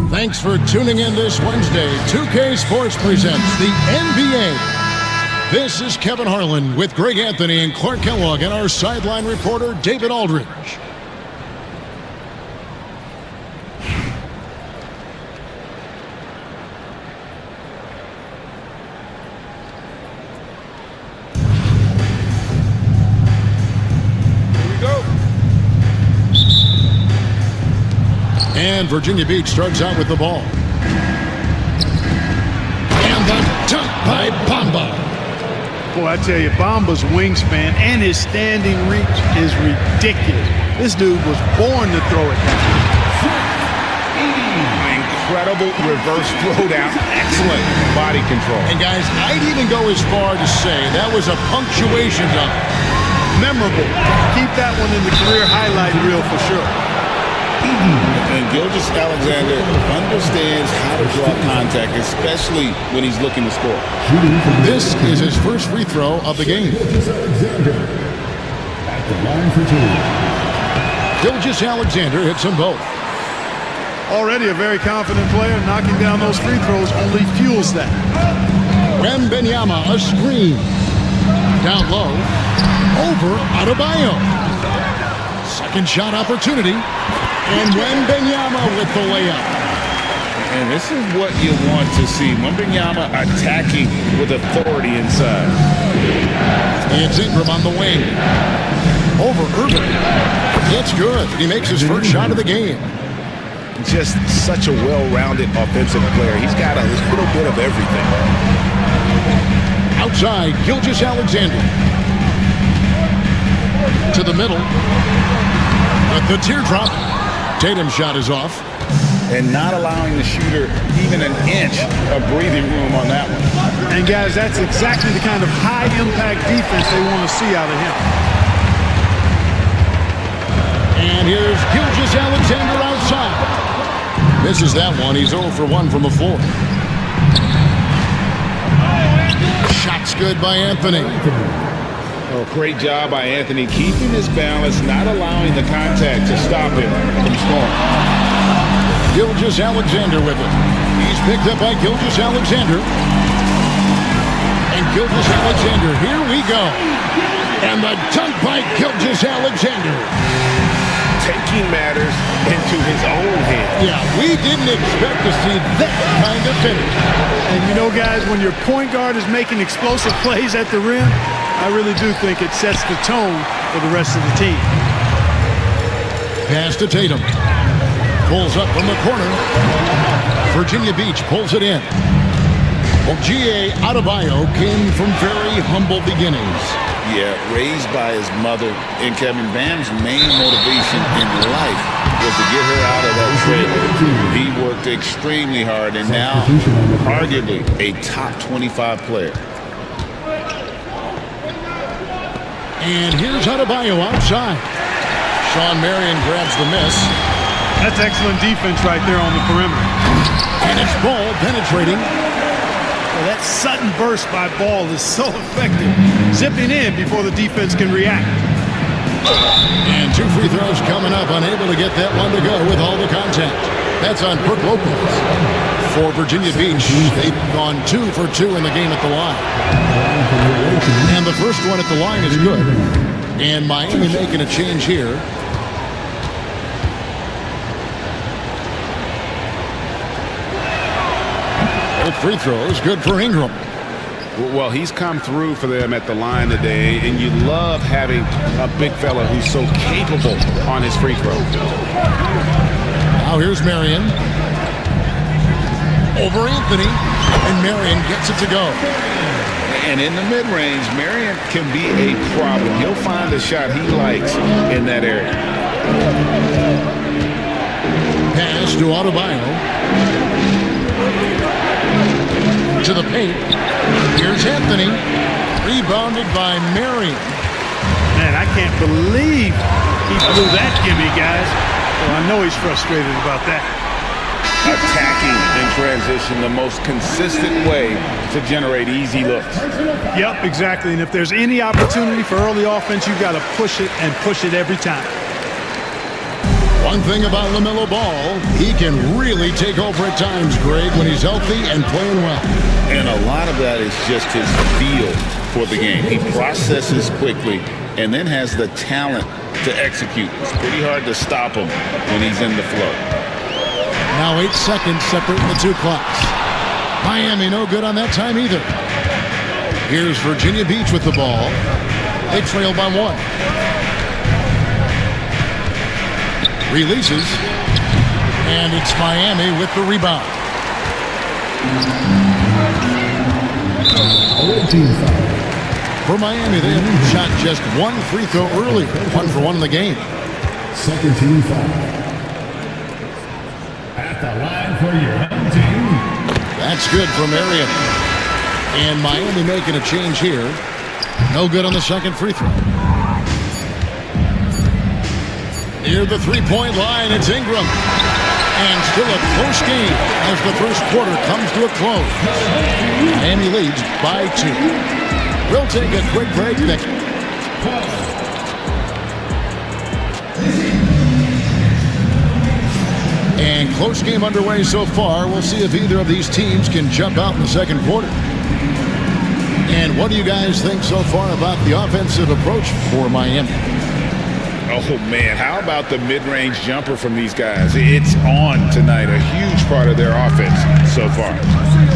Thanks for tuning in this Wednesday. 2K Sports presents the NBA. This is Kevin Harlan with Greg Anthony and Clark Kellogg and our sideline reporter, David Aldridge. And Virginia Beach starts out with the ball. And the dunk by Bamba. Boy, I tell you, Bamba's wingspan and his standing reach is ridiculous. This dude was born to throw it down. Incredible reverse throwdown. Excellent body control. And guys, I'd even go as far to say that was a punctuation dunk. Memorable. Keep that one in the career highlight reel for sure. And Gilgeous-Alexander understands how to draw contact, especially when he's looking to score. This is his first free throw of the game. At the line for two. Gilgeous-Alexander hits them both. Already a very confident player. Knocking down those free throws only fuels that. Wembanyama, a screen. Down low. Over Adebayo. Second shot opportunity. And Wembanyama with the layup. And this is what you want to see. Wembanyama attacking with authority inside. It's Ingram on the wing. Over Irving. It's good. He makes his first shot of the game. Just such a well-rounded offensive player. He's got a little bit of everything. Outside, Gilgeous-Alexander. To the middle. But the teardrop. Tatum's shot is off. And not allowing the shooter even an inch of breathing room on that one. And guys, that's exactly the kind of high-impact defense they want to see out of him. And here's Gilgeous-Alexander outside. Misses that one. He's 0 for 1 from the floor. Shot's good by Anthony. Oh, great job by Anthony, keeping his balance, not allowing the contact to stop him from scoring. Gilgeous-Alexander with it. He's picked up by Gilgeous-Alexander. And Gilgeous-Alexander, here we go. And the dunk by Gilgeous-Alexander. Taking matters into his own hands. Yeah, we didn't expect to see that kind of finish. And you know, guys, when your point guard is making explosive plays at the rim, I really do think it sets the tone for the rest of the team. Pass to Tatum. Pulls up from the corner. Virginia Beach pulls it in. Well, G.A. Adebayo came from very humble beginnings. Yeah, raised by his mother. And Kevin, Bam's main motivation in life was to get her out of that trailer. He worked extremely hard and now arguably a top 25 player. And here's Adebayo outside. Shawn Marion grabs the miss. That's excellent defense right there on the perimeter. And it's Ball penetrating. Well, that sudden burst by Ball is so effective. Zipping in before the defense can react. And 2 free throws coming up. Unable to get that one to go with all the contact. That's on Brook Lopez. For Virginia Beach, they've gone 2 for 2 in the game at the line. And the first one at the line is good. And Miami making a change here. Both free throws, good for Ingram. Well, he's come through for them at the line today, and you love having a big fella who's so capable on his free throw. Now here's Marion. Over Anthony, and Marion gets it to go. And in the mid-range, Marion can be a problem. He'll find the shot he likes in that area. Pass to Adebayo. To the paint. Here's Anthony. Rebounded by Marion. Man, I can't believe he blew that gimme, guys. Well, I know he's frustrated about that. attacking in transition, the most consistent way to generate easy looks. Yep, exactly. And if there's any opportunity for early offense, you've got to push it and push it every time. One thing about LaMelo Ball, he can really take over at times, Greg, when he's healthy and playing well. And a lot of that is just his feel for the game. He processes quickly and then has the talent to execute. It's pretty hard to stop him when he's in the flow. Now 8 seconds separating the two clocks. Miami no good on that time either. Here's Virginia Beach with the ball. They trail by 1. Releases. And it's Miami with the rebound. For Miami, they have shot just 1 free throw earlier. 1 for 1 in the game. Second team foul. At the line for your home team. That's good for Marion. And Miami making a change here. No good on the second free throw. Near the three-point line, it's Ingram. And still a close game as the first quarter comes to a close. Miami leads by 2. We'll take a quick break next. And close game underway so far. We'll see if either of these teams can jump out in the second quarter. And what do you guys think so far about the offensive approach for Miami? Oh, man, how about the mid-range jumper from these guys? It's on tonight, a huge part of their offense so far.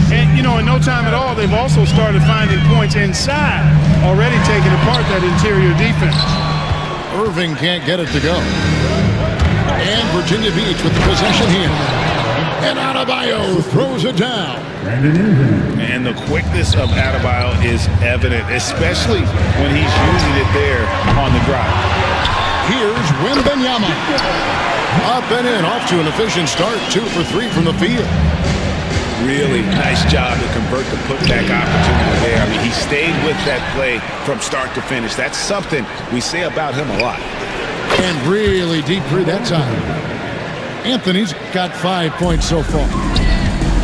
And, you know, in no time at all, they've also started finding points inside, already taking apart that interior defense. Irving can't get it to go. And Virginia Beach with the possession here. And Adebayo throws it down. And the quickness of Adebayo is evident, especially when he's using it there on the drive. Here's Wembanyama. Up and in, off to an efficient start. 2 for 3 from the field. Really nice job to convert the putback opportunity there. I mean, he stayed with that play from start to finish. That's something we say about him a lot. And really deep through that time. Anthony's got 5 points so far.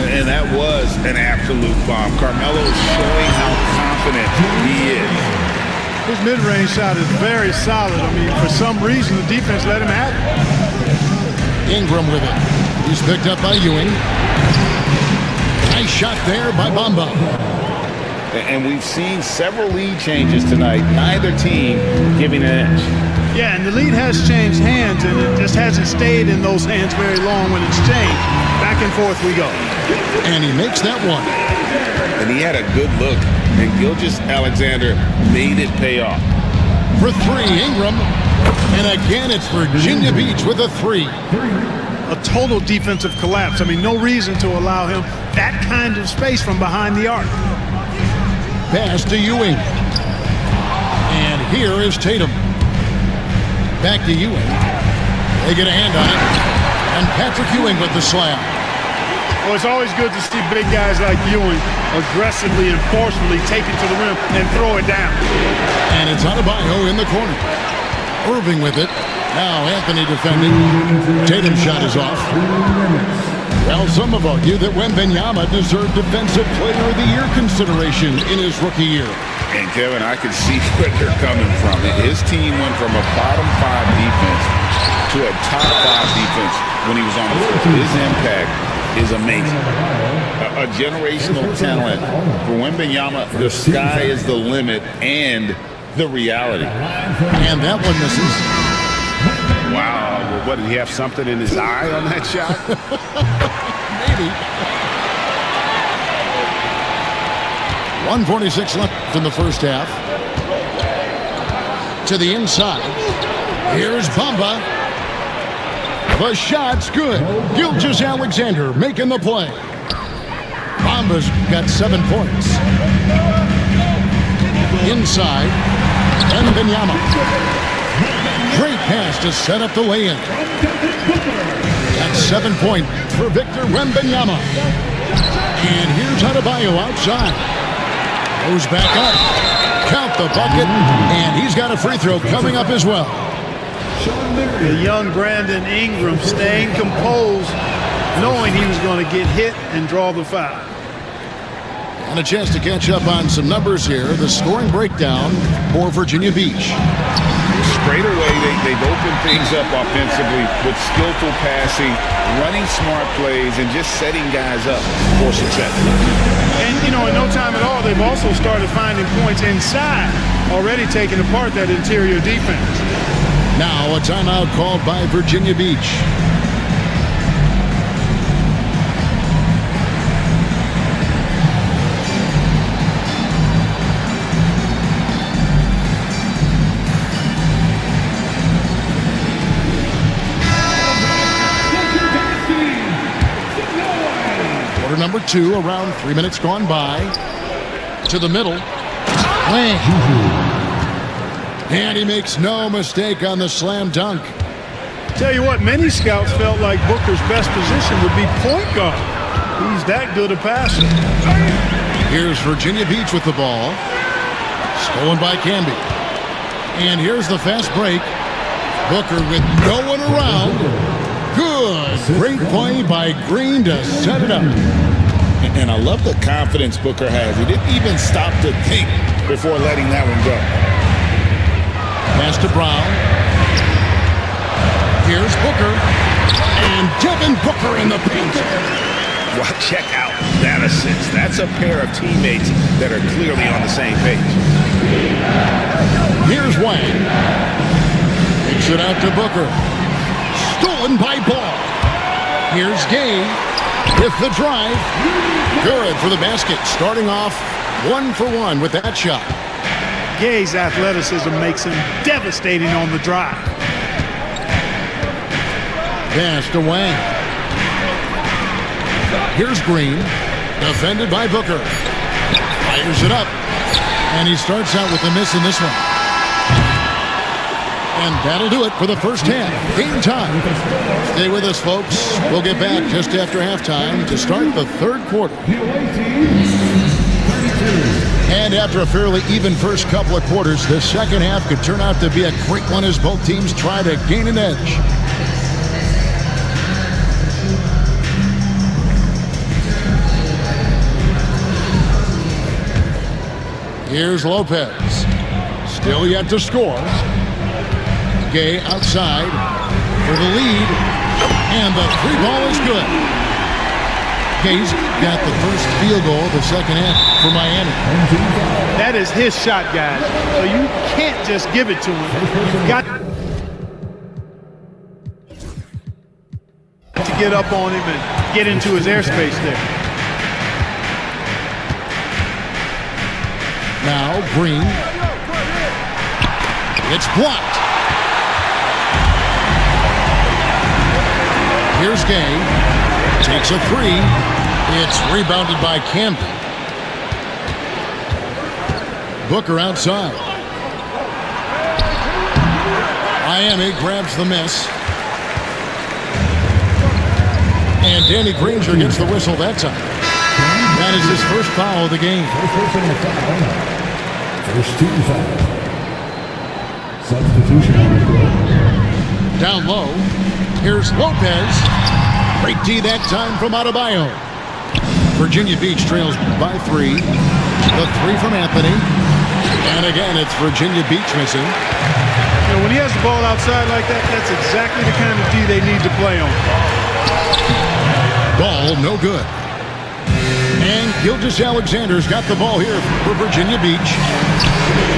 And that was an absolute bomb. Carmelo showing how confident he is. His mid-range shot is very solid. I mean, for some reason, the defense let him have it. Ingram with it. He's picked up by Ewing. Nice shot there by Bamba. And we've seen several lead changes tonight. Neither team giving an edge. Yeah, and the lead has changed hands, and it just hasn't stayed in those hands very long when it's changed. Back and forth we go. And he makes that one. And he had a good look. And Gilgeous-Alexander made it pay off. For 3, Ingram. And again, it's Virginia Beach with a 3. A total defensive collapse. I mean, no reason to allow him that kind of space from behind the arc. Pass to Ewing. And here is Tatum. Back to Ewing. They get a hand on it. And Patrick Ewing with the slam. Well, it's always good to see big guys like Ewing aggressively and forcefully take it to the rim and throw it down. And it's Adebayo in the corner. Irving with it. Now Anthony defending. Tatum's shot is off. Well, some have argued that Wembanyama deserved Defensive Player of the Year consideration in his rookie year. And Kevin, I can see where they're coming from. His team went from a bottom 5 defense to a top 5 defense when he was on the floor. His impact is amazing. A generational talent for Wembanyama. The sky is the limit and the reality. And that one misses. Wow. Well, what, did he have something in his eye on that shot? Maybe. 1:46 left in the first half. To the inside. Here's Bamba. The shot's good. Gilgeous-Alexander making the play. Bamba's got 7 points. Inside. Wembanyama. Great pass to set up the lay-in. That's 7 points for Victor Wembanyama. And here's Adebayo outside. Goes back up. Count the bucket. And he's got a free throw coming up as well. The young Brandon Ingram staying composed knowing he was going to get hit and draw the foul. And a chance to catch up on some numbers here. The scoring breakdown for Virginia Beach. Straight away, they've opened things up offensively with skillful passing, running smart plays, and just setting guys up for success. And, in no time at all, they've also started finding points inside, already taking apart that interior defense. Now a timeout called by Virginia Beach. Number 2, around 3 minutes gone by. To the middle. Wang. And he makes no mistake on the slam dunk. Tell you what, many scouts felt like Booker's best position would be point guard. He's that good a passer. Here's Virginia Beach with the ball. Stolen by Camby. And here's the fast break. Booker with no one around. Good. Great play by Green to set it up. And I love the confidence Booker has. He didn't even stop to think before letting that one go. Pass to Brown. Here's Booker. And Devin Booker in the paint. Well, check out that assist. That's a pair of teammates that are clearly on the same page. Here's Wang. Takes it out to Booker. Stolen by Ball. Here's Gay with the drive. Good for the basket. Starting off 1 for 1 with that shot. Gay's athleticism makes him devastating on the drive. Pass to Wang. Here's Green. Defended by Booker. Fires it up. And he starts out with a miss in this one. And that'll do it for the first half. Game time. Stay with us, folks. We'll get back just after halftime to start the third quarter. And after a fairly even first couple of quarters, the second half could turn out to be a great one as both teams try to gain an edge. Here's Lopez. Still yet to score. Gay outside for the lead. And the three ball is good. Gay's got the first field goal of the second half for Miami. That is his shot, guys. So you can't just give it to him. You've got to get up on him and get into his airspace there. Now Green. It's blocked. Here's Gay. Takes a three. It's rebounded by Camden. Booker outside. Miami grabs the miss. And Danny Granger gets the whistle that time. That is his first foul of the game. First team foul. Substitution. Down low. Here's Lopez. Great D that time from Adebayo. Virginia Beach trails by 3. The 3 from Anthony. And again, it's Virginia Beach missing. You know, when he has the ball outside like that, that's exactly the kind of D they need to play on. Ball no good. And Gilgeous-Alexander's got the ball here for Virginia Beach.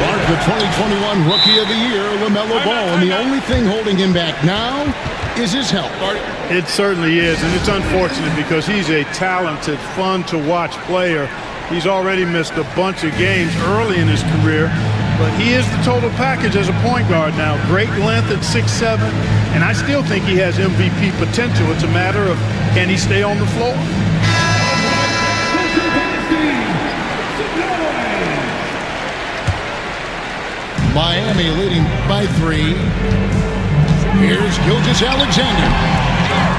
Clark, the 2021 Rookie of the Year, LaMelo Ball. And the only thing holding him back now is his health. It certainly is, and it's unfortunate because he's a talented, fun-to-watch player. He's already missed a bunch of games early in his career, but he is the total package as a point guard now. Great length at 6'7", and I still think he has MVP potential. It's a matter of can he stay on the floor. Miami leading by 3. Here's Gilgeous-Alexander.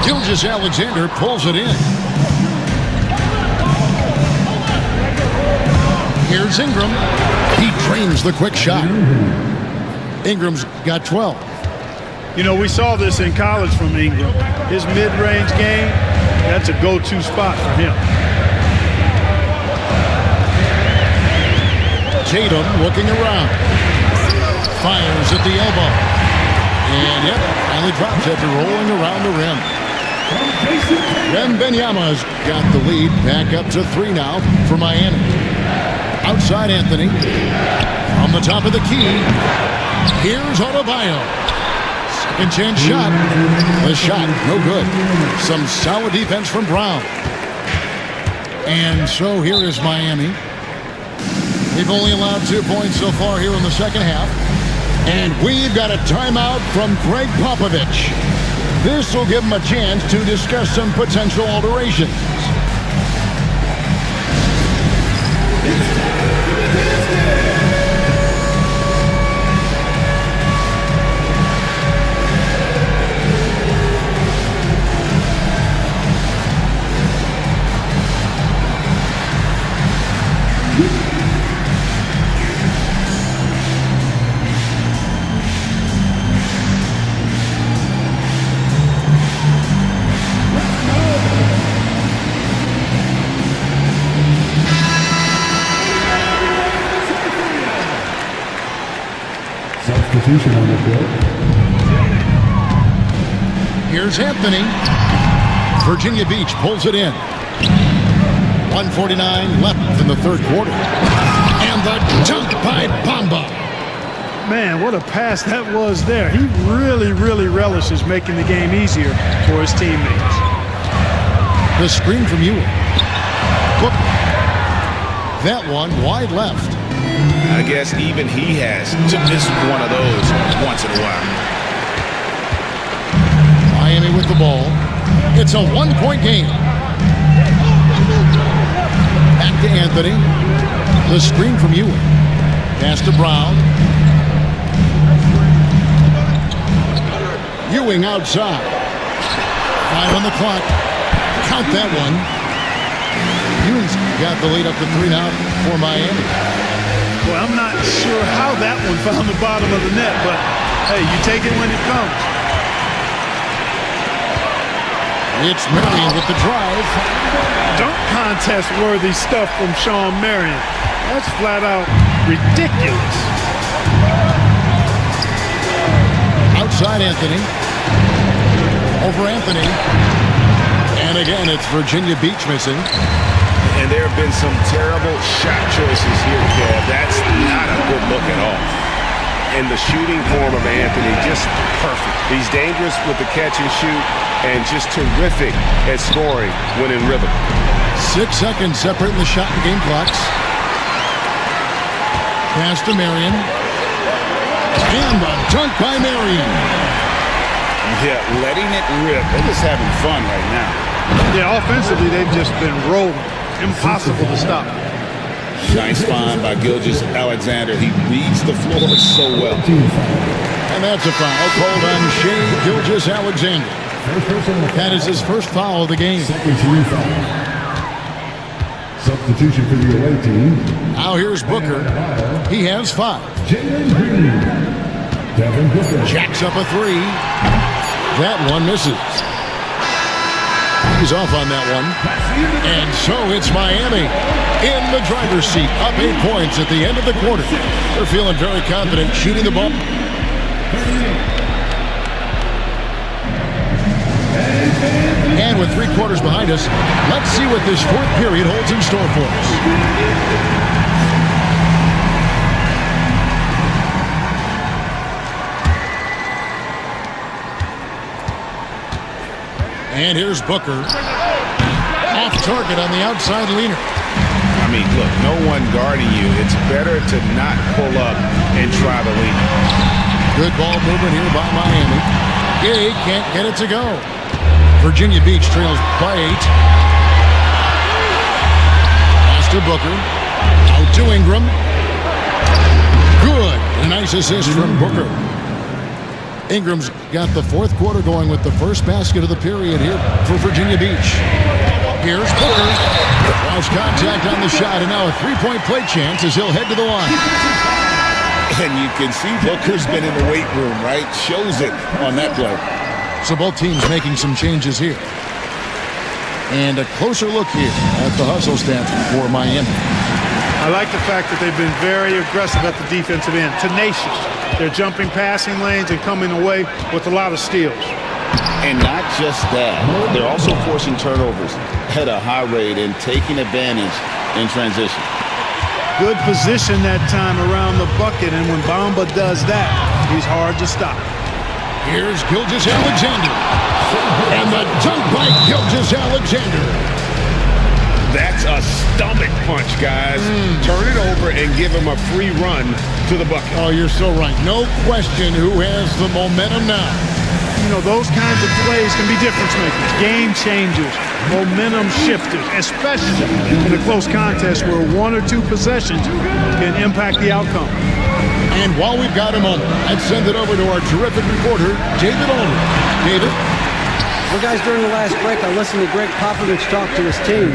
Gilgeous-Alexander pulls it in. Here's Ingram. He drains the quick shot. Ingram's got 12. You know, we saw this in college from Ingram. His mid-range game, That's a go-to spot for him. Tatum looking around. Fires at the elbow. And yep, finally drops after rolling around the rim. Wembanyama's got the lead back up to 3 now for Miami. Outside Anthony. From the top of the key. Here's Adebayo. Second chance shot. The shot, no good. Some solid defense from Brown. And so here is Miami. They've only allowed 2 points so far here in the second half. And we've got a timeout from Greg Popovich. This will give them a chance to discuss some potential alterations. Substitution on the field. Here's Anthony. Virginia Beach pulls it in. 1:49 left in the third quarter. And the dunk by Bamba. Man, what a pass that was there. He really relishes making the game easier for his teammates. The screen from Ewing. Look. That one wide left. I guess even he has to miss one of those once in a while. Miami with the ball. It's a 1-point game. Back to Anthony. The screen from Ewing. Pass to Brown. Ewing outside. 5 on the clock. Count that one. Ewing's got the lead up to 3 now for Miami. Well, I'm not sure how that one found the bottom of the net, but hey, you take it when it comes. It's Marion with the drive. Dunk contest worthy stuff from Shawn Marion. That's flat out ridiculous. Outside Anthony. Over Anthony. And again, it's Virginia Beach missing. And there have been some terrible shot choices here, Kev. That's not a good look at all. And the shooting form of Anthony, just perfect. He's dangerous with the catch and shoot and just terrific at scoring when in rhythm. 6 seconds separating the shot and game clocks. Pass to Marion. And the dunk by Marion. Yeah, letting it rip. They're just having fun right now. Yeah, offensively, they've just been rolling. Impossible to stop. Nice find by Gilgeous-Alexander. He reads the floor so well. And that's a foul called on Shai Gilgeous-Alexander. That is his first foul of the game. Second team foul. Substitution for the away team. Now here's Booker. He has 5. Jalen Green. Devin Booker. Jacks up a 3. That one misses. He's off on that one. And so it's Miami in the driver's seat, up 8 points at the end of the quarter. They're feeling very confident shooting the ball. And with 3 quarters behind us, let's see what this fourth period holds in store for us. And here's Booker. Off target on the outside leaner. I mean, look, no one guarding you. It's better to not pull up and try the lead. Good ball movement here by Miami. Gay can't get it to go. Virginia Beach trails by 8. Pass to Booker. Out to Ingram. Good. A nice assist from Booker. Ingram's got the fourth quarter going with the first basket of the period here for Virginia Beach. Here's Booker. Lost contact on the shot, and now a 3-point play chance as he'll head to the line. And you can see Booker's been in the weight room, right? Shows it on that play. So both teams making some changes here. And a closer look here at the hustle stats for Miami. I like the fact that they've been very aggressive at the defensive end, tenacious. They're jumping passing lanes and coming away with a lot of steals. And not just that, they're also forcing turnovers at a high rate and taking advantage in transition. Good position that time around the bucket, and when Bamba does that, he's hard to stop. Here's Gilgeous-Alexander. And the dunk by Gilgeous-Alexander. That's a stomach punch, guys. Turn it over and give him a free run to the bucket. Oh, you're so right. No question who has the momentum now. You know, those kinds of plays can be difference makers, game changers, momentum shifters, especially in a close contest where one or two possessions can impact the outcome. And while we've got a moment, let's send it over to our terrific reporter, David Aldridge. David? Well, guys, during the last break, I listened to Greg Popovich talk to his team.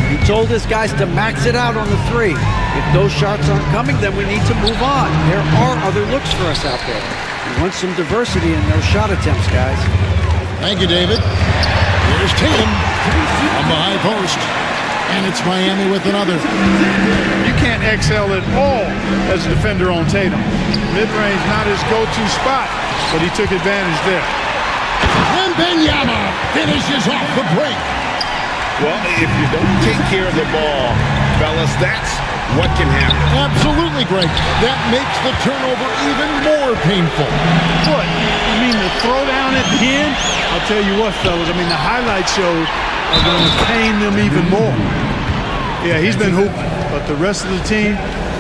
He told his guys to max it out on the three. If those shots aren't coming, then we need to move on. There are other looks for us out there. We want some diversity in those shot attempts, guys. Thank you, David. Here's Tatum on the high post. And it's Miami with another. You can't excel at all as a defender on Tatum. Mid-range not his go-to spot, but he took advantage there. And Benyama finishes off the break. Well, if you don't take care of the ball, fellas, that's what can happen. Absolutely, Greg. That makes the turnover even more painful. What? You mean the throwdown at the end? I'll tell you what, fellas. I mean, the highlight shows are going to pain them even more. Yeah, he's been hooping, but the rest of the team,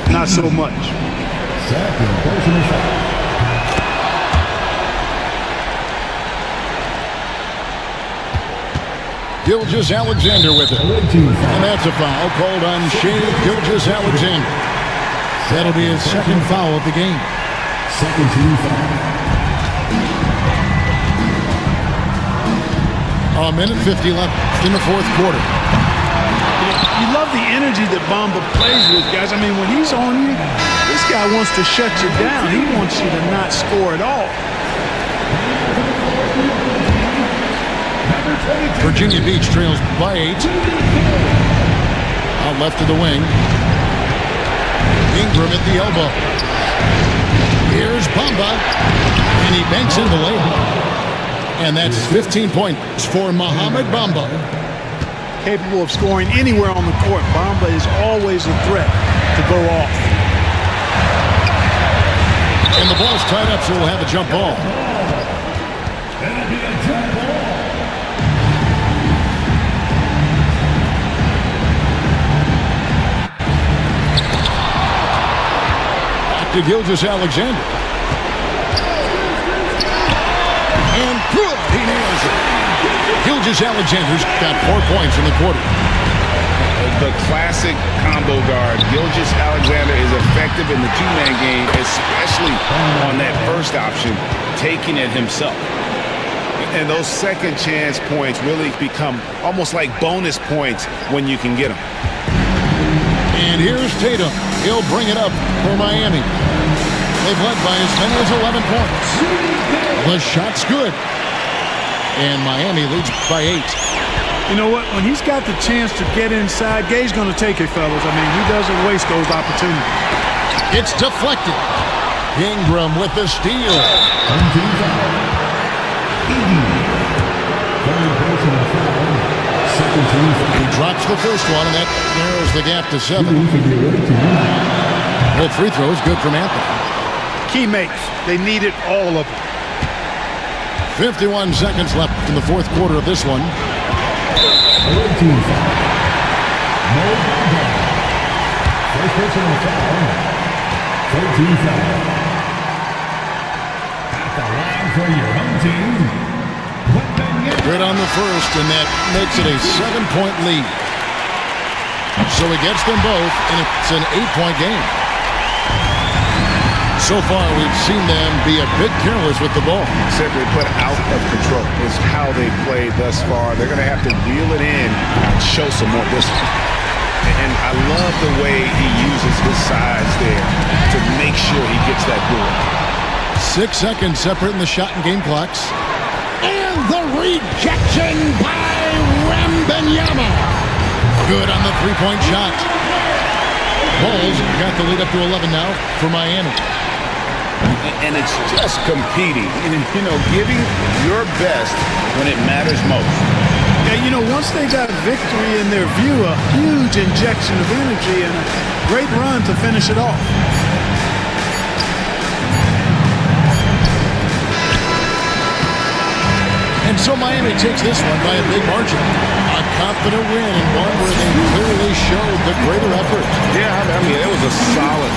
not so much. Second personal foul. Gilgeous-Alexander with it. And that's a foul called on Shai Gilgeous-Alexander. That'll be his second foul of the game. Second team foul. A minute 50 left in the fourth quarter. You love the energy that Bamba plays with, guys. I mean, when he's on you, this guy wants to shut you down. He wants you to not score at all. Virginia Beach trails by 8. Out left of the wing. Ingram at the elbow. Here's Bamba. And he banks in the layup. And that's 15 points for Mohamed Bamba. Capable of scoring anywhere on the court. Bamba is always a threat to go off. And the ball's tied up, so we'll have a jump ball. To Gilgeous-Alexander. And good, he nails it. Gilgeous-Alexander's got 4 points in the quarter. The classic combo guard. Gilgeous-Alexander is effective in the two-man game, especially on that first option, taking it himself. And those second chance points really become almost like bonus points when you can get them. And here's Tatum. He'll bring it up for Miami. They've led by as many as 11 points. The shot's good. And Miami leads by 8. You know what? When he's got the chance to get inside, Gay's going to take it, fellas. I mean, he doesn't waste those opportunities. It's deflected. Ingram with the steal. He drops the first one, and that narrows the gap to 7. Both free throws good from Anthony. Key makes. They needed all of them. 51 seconds left in the fourth quarter of this one. First personal foul. 13 foul. At the line for your home team. Good on the first, and that makes it a 7-point lead. So he gets them both, and it's an 8-point game. So far, we've seen them be a bit careless with the ball. Simply put, out of control is how they played thus far. They're going to have to reel it in and show some more discipline. And I love the way he uses his size there to make sure he gets that board. 6 seconds separating the shot and game clocks. And the rejection by Wembanyama. Good on the three-point shot. Bulls got the lead up to 11 now for Miami. And it's just competing, giving your best when it matters most. Yeah, once they got victory in their view, a huge injection of energy and a great run to finish it off. And so Miami takes this one by a big margin. A confident win and one where they clearly showed the greater effort. Yeah, I mean, it was a solid